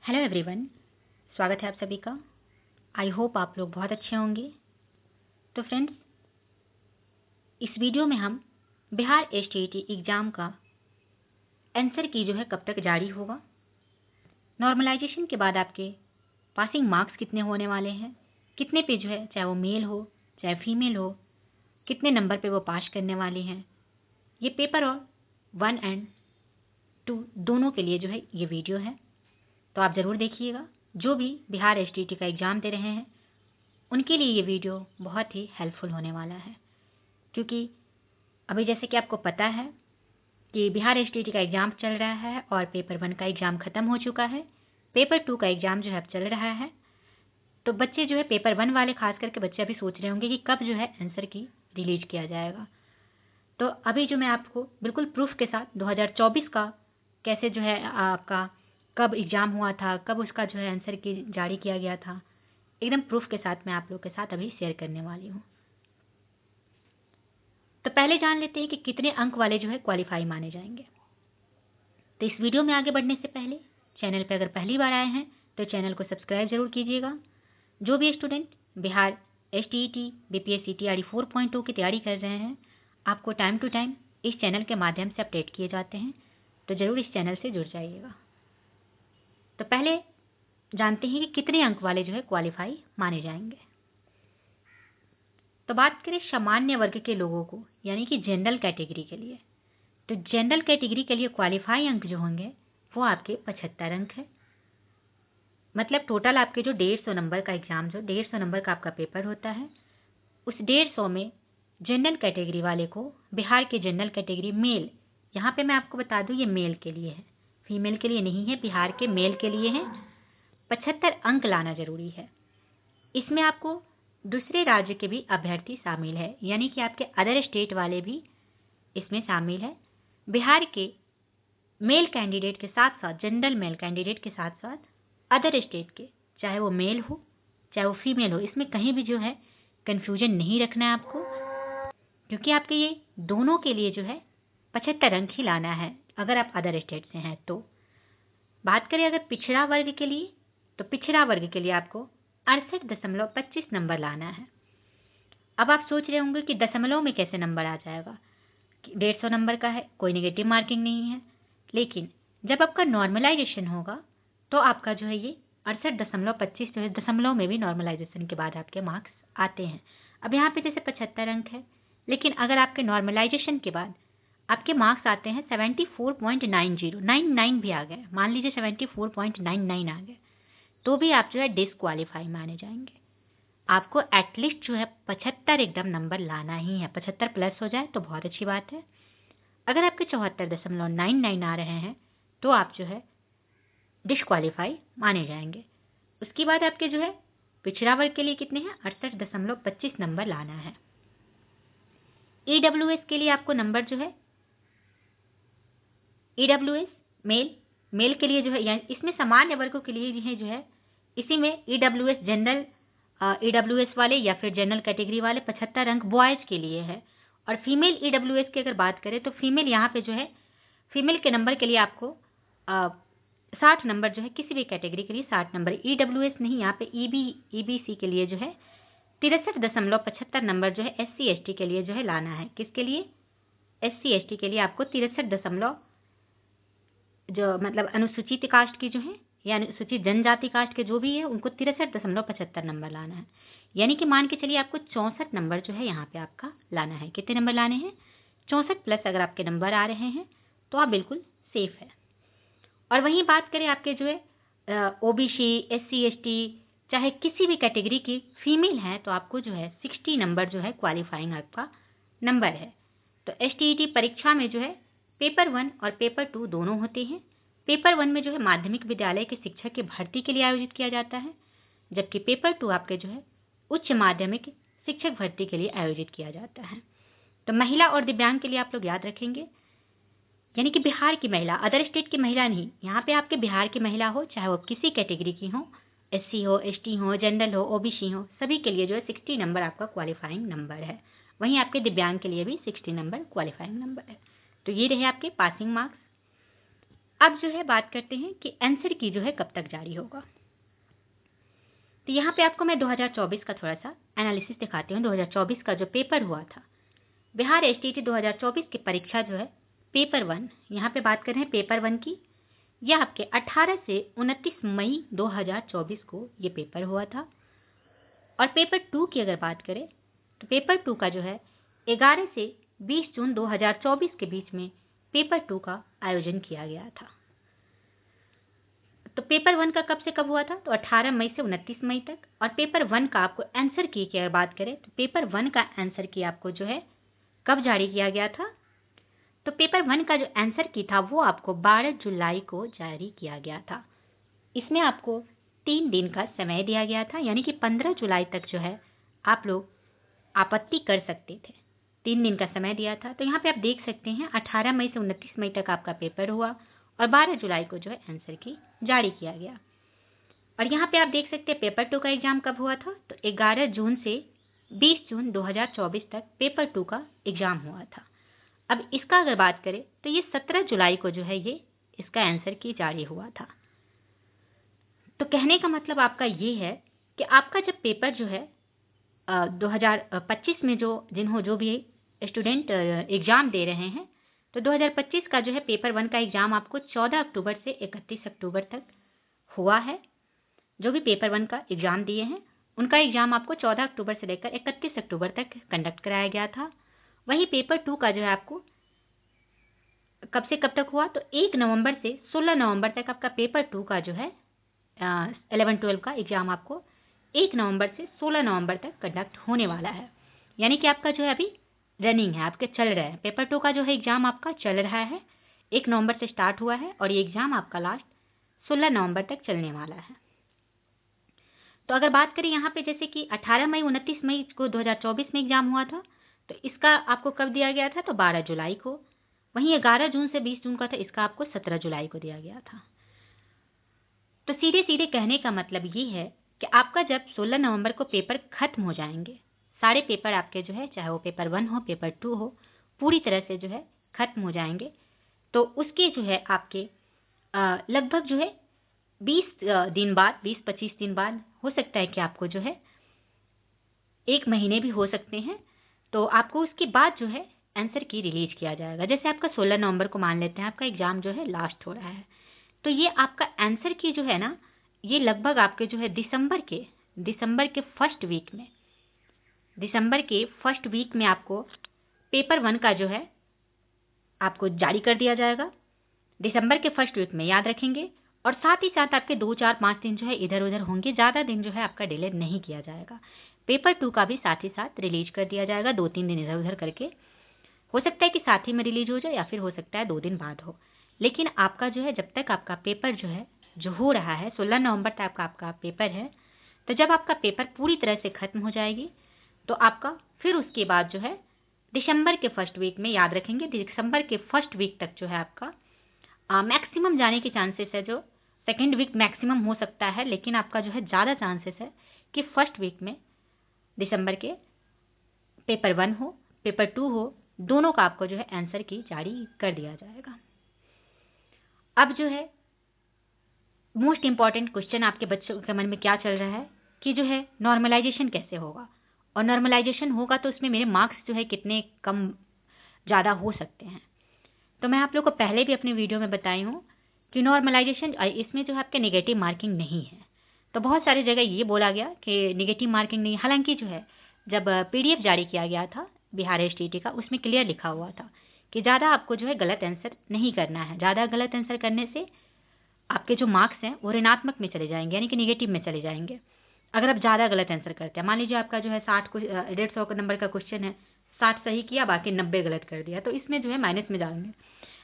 Hello everyone, स्वागत है आप सभी का। आई होप आप लोग बहुत अच्छे होंगे। तो फ्रेंड्स, इस वीडियो में हम बिहार एसटीईटी एग्ज़ाम का आंसर की कब तक जारी होगा, नॉर्मलाइजेशन के बाद आपके पासिंग मार्क्स कितने होने वाले हैं, कितने पे चाहे वो मेल हो चाहे फीमेल हो, कितने नंबर पे वो पास करने वाले हैं, ये पेपर और 1 और 2 दोनों के लिए ये वीडियो है। तो आप ज़रूर देखिएगा। जो भी बिहार एसटीईटी का एग्ज़ाम दे रहे हैं उनके लिए ये वीडियो बहुत ही हेल्पफुल होने वाला है, क्योंकि अभी जैसे कि आपको पता है कि बिहार एसटीईटी का एग्ज़ाम चल रहा है और पेपर 1 का एग्ज़ाम ख़त्म हो चुका है। पेपर 2 का एग्ज़ाम अब चल रहा है। तो बच्चे पेपर 1 वाले खास करके बच्चे अभी सोच रहे होंगे कि कब आंसर की रिलीज किया जाएगा। तो अभी मैं आपको बिल्कुल प्रूफ के साथ 2024 का कैसे आपका कब एग्ज़ाम हुआ था, कब उसका आंसर की जारी किया गया था, एकदम प्रूफ के साथ मैं आप लोग के साथ अभी शेयर करने वाली हूँ। तो पहले जान लेते हैं कि कितने अंक वाले क्वालिफाई माने जाएंगे। तो इस वीडियो में आगे बढ़ने से पहले चैनल पर अगर पहली बार आए हैं तो चैनल को सब्सक्राइब जरूर कीजिएगा। जो भी student Bihar STET BPSC TRE 4.2 की तैयारी कर रहे हैं, आपको टाइम टू टाइम इस चैनल के माध्यम से अपडेट किए जाते हैं, तो ज़रूर इस चैनल से जुड़ जाइएगा। तो पहले जानते हैं कि कितने अंक वाले क्वालिफाई माने जाएंगे। तो बात करें सामान्य वर्ग के लोगों को, यानी कि जनरल कैटेगरी के लिए, तो जनरल कैटेगरी के लिए क्वालिफाई अंक जो होंगे वो आपके 75 अंक है। मतलब टोटल आपके 150 नंबर का एग्जाम 150 नंबर का आपका पेपर होता है, उस 150 में जनरल कैटेगरी वाले को, बिहार के जनरल कैटेगरी मेल, यहाँ पे मैं आपको बता दूँ ये मेल के लिए है, फीमेल के लिए नहीं है, बिहार के मेल के लिए है। 75 अंक लाना जरूरी है। इसमें आपको दूसरे राज्य के भी अभ्यर्थी शामिल है, यानी कि आपके अदर स्टेट वाले भी इसमें शामिल है। बिहार के मेल कैंडिडेट के साथ साथ, जनरल मेल कैंडिडेट के साथ साथ अदर स्टेट के, चाहे वो मेल हो चाहे वो फीमेल हो, इसमें कहीं भी कंफ्यूजन नहीं रखना है आपको, क्योंकि आपके ये दोनों के लिए 75 अंक ही लाना है अगर आप अदर स्टेट से हैं। तो बात करें अगर पिछड़ा वर्ग के लिए, तो पिछड़ा वर्ग के लिए आपको 68.25 नंबर लाना है। अब आप सोच रहे होंगे कि दशमलव में कैसे नंबर आ जाएगा, 150 नंबर का है, कोई नेगेटिव मार्किंग नहीं है, लेकिन जब आपका नॉर्मलाइजेशन होगा तो आपका ये 68.25 दशमलव में भी नॉर्मलाइजेशन के बाद आपके मार्क्स आते हैं। अब यहाँ पे जैसे 75 अंक है, लेकिन अगर आपके नॉर्मलाइजेशन के बाद आपके मार्क्स आते हैं 74.90, 99 भी आ गए, मान लीजिए 74.99 आ गए, तो भी आप डिसक्वालीफाई माने जाएंगे। आपको एटलीस्ट 75 एकदम नंबर लाना ही है। 75 प्लस हो जाए तो बहुत अच्छी बात है। अगर आपके 74.99 आ रहे हैं तो आप डिसक्वालीफाई माने जाएंगे। उसके बाद आपके पिछड़ा वर्ग के लिए कितने हैं, 68.25 नंबर लाना है। ईडब्ल्यूएस के लिए आपको नंबर ईडब्ल्यूएस मेल के लिए यानी इसमें सामान्य वर्गों के लिए है इसी में ईडब्ल्यूएस जनरल ईडब्ल्यूएस वाले या फिर जनरल कैटेगरी वाले 75 अंक बॉयज के लिए है। और फीमेल ईडब्ल्यूएस की अगर बात करें तो फीमेल यहाँ पे फीमेल के नंबर के लिए आपको 60 नंबर किसी भी कैटेगरी के लिए 60 नंबर, ईडब्ल्यूएस नहीं, यहाँ पे ईबीसी के लिए 63.75 नंबर एससी एसटी के लिए लाना है। किसके लिए, एससी एसटी के लिए आपको 63 मतलब अनुसूचित कास्ट की है या अनुसूचित जनजाति कास्ट के जो भी है उनको 63.75 नंबर लाना है। यानी कि मान के चलिए आपको 64 नंबर यहाँ पे आपका लाना है। कितने नंबर लाने हैं, 64 प्लस अगर आपके नंबर आ रहे हैं तो आप बिल्कुल सेफ है। और वहीं बात करें आपके ओबीसी एससी एसटी चाहे किसी भी कैटेगरी की फीमेल है तो आपको 60 नंबर क्वालिफाइंग आपका नंबर है। तो एसटीईटी परीक्षा में पेपर 1 और पेपर 2 दोनों होते हैं। पेपर 1 में माध्यमिक विद्यालय के शिक्षक की भर्ती के लिए आयोजित किया जाता है, जबकि पेपर 2 आपके उच्च माध्यमिक शिक्षक भर्ती के लिए आयोजित किया जाता है। तो महिला और दिव्यांग के लिए आप लोग याद रखेंगे, यानी कि बिहार की महिला, अदर स्टेट की महिला नहीं, यहाँ पे आपके बिहार की महिला हो चाहे वो किसी कैटेगरी की हो, एससी हो, एसटी हो, जनरल हो, ओबीसी हो, सभी के लिए 60 नंबर आपका क्वालिफाइंग नंबर है। वहीं आपके दिव्यांग के लिए भी 60 नंबर क्वालिफाइंग नंबर है। तो ये रहे आपके पासिंग मार्क्स। अब जो है बात करते हैं कि आंसर की जो है कब तक जारी होगा। तो यहाँ पे आपको मैं 2024 का थोड़ा सा एनालिसिस दिखाती हूँ। 2024 का जो पेपर हुआ था, बिहार एसटीईटी 2024 की परीक्षा जो है पेपर 1, यहाँ पे बात कर रहे हैं पेपर 1 की, यह आपके 18 से 29 मई 2024 को ये पेपर हुआ था। और पेपर 2 की अगर बात करें तो पेपर 2 का जो है 11 से 20 जून 2024 के बीच में पेपर 2 का आयोजन किया गया था। तो पेपर 1 का कब से कब हुआ था, तो 18 मई से 29 मई तक। और पेपर 1 का आपको आंसर की अगर बात करें तो पेपर 1 का आंसर की आपको जो है कब जारी किया गया था, तो पेपर 1 का जो आंसर की था वो आपको 12 जुलाई को जारी किया गया था। इसमें आपको 3 दिन का समय दिया गया था, यानी कि 15 जुलाई तक जो है आप लोग आपत्ति कर सकते थे। 3 दिन का समय दिया था। तो यहाँ पे आप देख सकते हैं 18 मई से 29 मई तक आपका पेपर हुआ और 12 जुलाई को जो है आंसर की जारी किया गया। और यहाँ पे आप देख सकते हैं पेपर 2 का एग्जाम कब हुआ था, तो 11 जून से 20 जून 2024 तक पेपर 2 का एग्जाम हुआ था। अब इसका अगर बात करें तो ये 17 जुलाई को जो है ये इसका आंसर की जारी हुआ था। तो कहने का मतलब आपका ये है कि आपका जब पेपर जो है 2025 में जो भी स्टूडेंट एग्जाम दे रहे हैं, तो 2025 का जो है पेपर 1 का एग्जाम आपको 14 अक्टूबर से 31 अक्टूबर तक हुआ है। जो भी पेपर 1 का एग्जाम दिए हैं उनका एग्जाम आपको 14 अक्टूबर से लेकर 31 अक्टूबर तक कंडक्ट कराया गया था। वहीं पेपर 2 का जो है आपको कब से कब तक हुआ, तो 1 नवंबर से 16 नवंबर तक आपका पेपर 2 का जो है 11-12 का एग्जाम आपको 1 नवंबर से 16 नवंबर तक कंडक्ट होने वाला है। यानी कि आपका जो है अभी रनिंग है, आपके चल रहा है। पेपर 2 का जो है एग्जाम आपका चल रहा है, 1 नवंबर से स्टार्ट हुआ है और ये एग्जाम आपका लास्ट 16 नवंबर तक चलने वाला है। तो अगर बात करें यहाँ पे जैसे कि 18 मई 29 मई को 2024 में एग्जाम हुआ था, तो इसका आपको कब दिया गया था, तो 12 जुलाई को। वहीं 11 जून से 20 जून का था, इसका आपको 17 जुलाई को दिया गया था। तो सीधे सीधे कहने का मतलब ये है कि आपका जब 16 नवंबर को पेपर खत्म हो जाएंगे, सारे पेपर आपके जो है चाहे वो पेपर 1 हो पेपर 2 हो, पूरी तरह से जो है खत्म हो जाएंगे, तो उसके जो है आपके लगभग जो है 20 दिन बाद, 20-25 दिन बाद, हो सकता है कि आपको जो है 1 महीने भी हो सकते हैं, तो आपको उसके बाद जो है आंसर की रिलीज किया जाएगा। जैसे आपका 16 नवंबर को मान लेते हैं आपका एग्जाम जो है लास्ट हो रहा है, तो ये आपका आंसर की जो है ना, ये लगभग आपके जो है दिसंबर के फर्स्ट वीक में आपको पेपर 1 का जो है आपको जारी कर दिया जाएगा। दिसंबर के फर्स्ट वीक में, याद रखेंगे। और साथ ही साथ आपके 2-4-5 दिन जो है इधर उधर होंगे, ज़्यादा दिन जो है आपका डिले नहीं किया जाएगा। पेपर 2 का भी साथ ही साथ रिलीज कर दिया जाएगा, 2-3 दिन इधर उधर करके। हो सकता है कि साथ ही में रिलीज हो जाए या फिर हो सकता है 2 दिन बाद हो, लेकिन आपका जो है जब तक आपका पेपर जो है जो हो रहा है 16 नवंबर तक आपका पेपर है, तो जब आपका पेपर पूरी तरह से खत्म हो जाएगी तो आपका फिर उसके बाद जो है दिसंबर के फर्स्ट वीक में, याद रखेंगे दिसंबर के फर्स्ट वीक तक जो है आपका मैक्सिमम जाने के चांसेस है, जो सेकेंड वीक मैक्सिमम हो सकता है, लेकिन आपका जो है ज़्यादा चांसेस है कि फर्स्ट वीक में दिसंबर के पेपर 1 हो पेपर 2 हो, दोनों का आपको जो है आंसर की जारी कर दिया जाएगा। अब जो है मोस्ट इंपॉर्टेंट क्वेश्चन आपके बच्चों के मन में क्या चल रहा है कि जो है नॉर्मलाइजेशन कैसे होगा, और नॉर्मलाइजेशन होगा तो उसमें मेरे मार्क्स जो है कितने कम ज़्यादा हो सकते हैं। तो मैं आप लोगों को पहले भी अपने वीडियो में बताई हूँ कि नॉर्मलाइजेशन इसमें जो है आपके नेगेटिव मार्किंग नहीं है। तो बहुत सारी जगह ये बोला गया कि नेगेटिव मार्किंग नहीं, हालांकि जो है जब PDF जारी किया गया था बिहार एसटीईटी का, उसमें क्लियर लिखा हुआ था कि ज़्यादा आपको जो है गलत आंसर नहीं करना है। ज़्यादा गलत आंसर करने से आपके जो मार्क्स हैं वो ऋणात्मक में चले जाएंगे, यानी कि नेगेटिव में चले जाएंगे। अगर आप ज़्यादा गलत आंसर करते हैं, मान लीजिए आपका जो है 150 नंबर का क्वेश्चन है, 60 सही किया बाकी 90 गलत कर दिया, तो इसमें जो है माइनस में जाएंगे।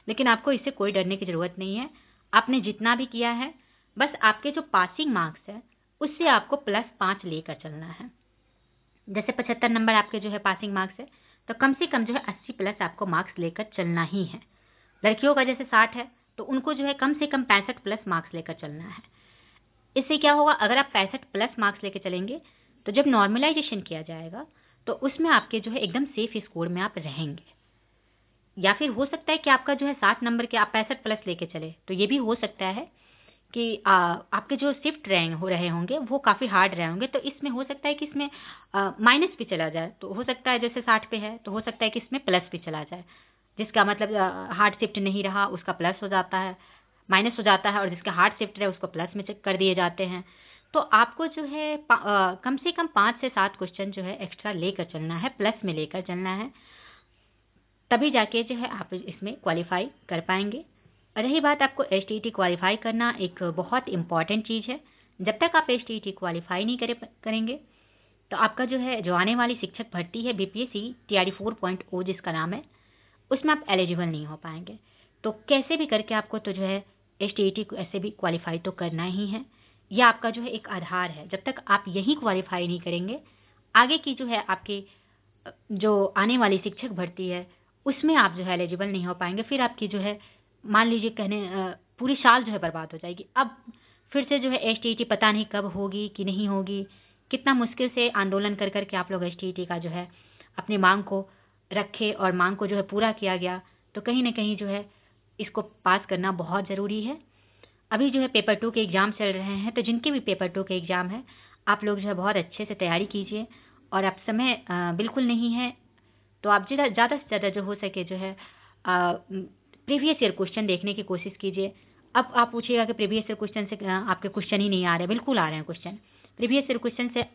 लेकिन आपको इससे कोई डरने की ज़रूरत नहीं है। आपने जितना भी किया है, बस आपके जो पासिंग मार्क्स है उससे आपको +5 लेकर चलना है। जैसे 75 नंबर आपके जो है पासिंग मार्क्स है, तो कम से कम जो है 80+ आपको मार्क्स लेकर चलना ही है। लड़कियों का जैसे 60 है तो उनको जो है कम से कम 65+ मार्क्स लेकर चलना है। इससे क्या होगा, अगर आप 65+ मार्क्स लेकर चलेंगे तो जब नॉर्मलाइजेशन किया जाएगा तो उसमें आपके जो है एकदम सेफ स्कोर में आप रहेंगे। या फिर हो सकता है कि आपका जो है 60 नंबर के आप 65 प्लस लेके चले, तो ये भी हो सकता है कि आपके जो शिफ्ट रहे होंगे वो काफ़ी हार्ड रहे होंगे, तो इसमें हो सकता है कि इसमें माइनस भी चला जाए। तो हो सकता है जैसे 60 पे है तो हो सकता है कि इसमें प्लस भी चला जाए, जिसका मतलब हार्ड शिफ्ट नहीं रहा उसका प्लस हो जाता है, माइनस हो जाता है, और जिसका हार्ड शिफ्ट रहे उसको प्लस में कर दिए जाते हैं। तो आपको जो है कम से कम 5 से 7 क्वेश्चन जो है एक्स्ट्रा लेकर चलना है, प्लस में लेकर चलना है, तभी जाके जो है आप इसमें क्वालिफाई कर पाएंगे। रही बात आपको एसटीईटी क्वालिफाई करना, एक बहुत इंपॉर्टेंट चीज़ है। जब तक आप एसटीईटी क्वालिफाई नहीं करेंगे तो आपका जो है जो आने वाली शिक्षक भर्ती है बीपीएससी टीआरई 4.0 जिसका नाम है, उसमें आप एलिजिबल नहीं हो पाएंगे। तो कैसे भी करके आपको तो जो है एसटीईटी को ऐसे भी क्वालिफाई तो करना ही है। यह आपका जो है एक आधार है। जब तक आप यही क्वालिफाई नहीं करेंगे, आगे की जो है आपकी जो आने वाली शिक्षक भर्ती है उसमें आप जो है एलिजिबल नहीं हो पाएंगे। फिर आपकी जो है मान लीजिए पूरी साल जो है बर्बाद हो जाएगी। अब फिर से जो है एसटीईटी पता नहीं कब होगी कि नहीं होगी। कितना मुश्किल से आंदोलन कर करके आप लोग एसटीईटी का जो है अपनी मांग को रखे और मांग को जो है पूरा किया गया। तो कहीं ना कहीं जो है इसको पास करना बहुत ज़रूरी है। अभी जो है पेपर 2 के एग्ज़ाम चल रहे हैं, तो जिनके भी पेपर 2 के एग्ज़ाम है आप लोग जो है बहुत अच्छे से तैयारी कीजिए। और अब समय बिल्कुल नहीं है, तो आप ज़्यादा से ज़्यादा जो हो सके जो है प्रीवियस ईयर क्वेश्चन देखने की कोशिश कीजिए। अब आप पूछिएगा कि प्रीवियस ईयर क्वेश्चन से आपके क्वेश्चन ही नहीं आ रहे, बिल्कुल आ रहे हैं क्वेश्चन। प्रीवियस ईयर क्वेश्चन से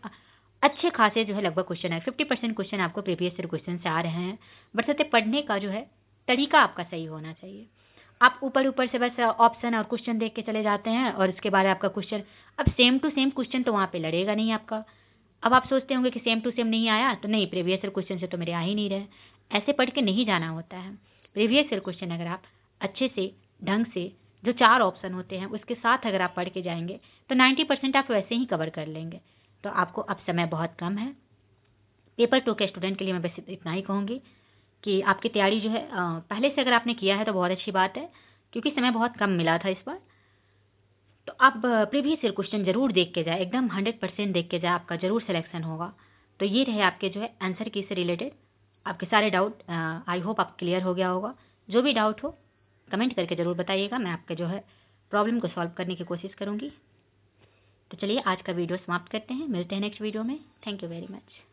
अच्छे खासे जो है लगभग क्वेश्चन है, 50% क्वेश्चन आपको प्रीवियस ईयर क्वेश्चन से आ रहे हैं। बशर्ते पढ़ने का जो है तरीका आपका सही होना चाहिए। आप ऊपर ऊपर से बस ऑप्शन और क्वेश्चन देख के चले जाते हैं और उसके बाद आपका क्वेश्चन, अब सेम टू सेम क्वेश्चन तो वहाँ पे लड़ेगा नहीं आपका। अब आप सोचते होंगे कि सेम टू सेम नहीं आया, तो नहीं, प्रीवियस ईयर क्वेश्चन से तो मेरे आ ही नहीं रहे। ऐसे पढ़ के नहीं जाना होता है। प्रीवियस ईयर क्वेश्चन अगर आप अच्छे से ढंग से जो 4 ऑप्शन होते हैं उसके साथ अगर आप पढ़ के जाएंगे तो 90% आप वैसे ही कवर कर लेंगे। तो आपको अब समय बहुत कम है। पेपर 2 के स्टूडेंट के लिए मैं बस इतना ही कहूँगी कि आपकी तैयारी जो है पहले से अगर आपने किया है तो बहुत अच्छी बात है, क्योंकि समय बहुत कम मिला था इस बार। तो आप प्रीवियस ईयर क्वेश्चन जरूर देख के जाए, एकदम 100% देख के जाए, आपका जरूर सिलेक्शन होगा। तो ये रहे आपके जो है आंसर की से रिलेटेड आपके सारे डाउट। आई होप आप क्लियर हो गया होगा। जो भी डाउट हो कमेंट करके ज़रूर बताइएगा, मैं आपके जो है प्रॉब्लम को सॉल्व करने की कोशिश करूँगी। तो चलिए आज का वीडियो समाप्त करते हैं, मिलते हैं नेक्स्ट वीडियो में। Thank you very much.